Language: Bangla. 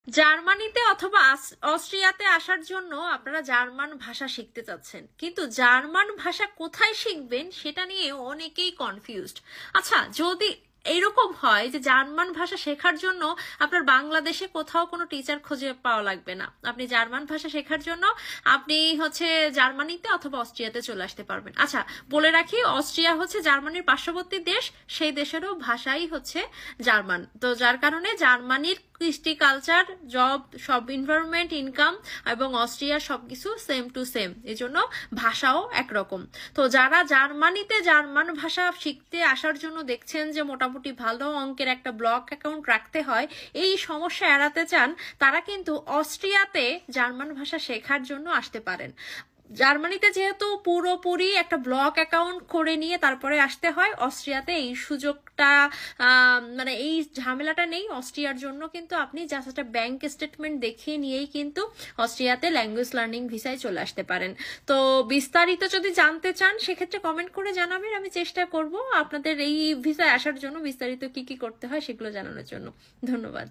জার্মানিতে অথবা অস্ট্রিয়াতে আসার জন্য আপনারা জার্মান ভাষা শিখতে চাচ্ছেন, কিন্তু জার্মান ভাষা কোথায় শিখবেন সেটা নিয়ে অনেকেই কনফিউজড। আচ্ছা, যদি এইরকম হয় যে জার্মান ভাষা শেখার জন্য আপনার বাংলাদেশে কোথাও কোনো টিচার খুঁজে পাওয়া লাগবে না, আপনি জার্মান ভাষা শেখার জন্য আপনি হচ্ছে জার্মানিতে অথবা অস্ট্রিয়াতে চলে আসতে পারবেন। আচ্ছা, বলে রাখি, অস্ট্রিয়া হচ্ছে জার্মানির পার্শ্ববর্তী দেশ, সেই দেশেরও ভাষাই হচ্ছে জার্মান। তো যার কারণে জার্মানির কৃষ্টি, কালচার, জব, সব এনভায়রনমেন্ট, ইনকাম এবং অস্ট্রিয়ার সবকিছু সেম টু সেম, এই জন্য ভাষাও একরকম। তো যারা জার্মানিতে জার্মান ভাষা শিখতে আসার জন্য দেখছেন যে মোটামুটি ভালো অঙ্কের একটা ব্লক অ্যাকাউন্ট রাখতে হয়, এই সমস্যা এড়াতে চান, তারা কিন্তু অস্ট্রিয়াতে জার্মান ভাষা শেখার জন্য আসতে পারেন। জার্মানিতে যেহেতু পুরোপুরি একটা ব্লক অ্যাকাউন্ট করে নিয়ে তারপরে আসতে হয়, অস্ট্রিয়াতে এই সুযোগটা মানে এই ঝামেলাটা নেই। অস্ট্রিয়ার জন্য কিন্তু আপনি জাস্ট একটা ব্যাংক স্টেটমেন্ট দেখিয়ে নিয়েই কিন্তু অস্ট্রিয়াতে ল্যাঙ্গুয়েজ লার্নিং ভিসায় চলে আসতে পারেন। তো বিস্তারিত যদি জানতে চান সেক্ষেত্রে কমেন্ট করে জানাবেন, আমি চেষ্টা করব আপনাদের এই ভিসায় আসার জন্য বিস্তারিত কি কি করতে হয় সেগুলো জানানোর জন্য। ধন্যবাদ।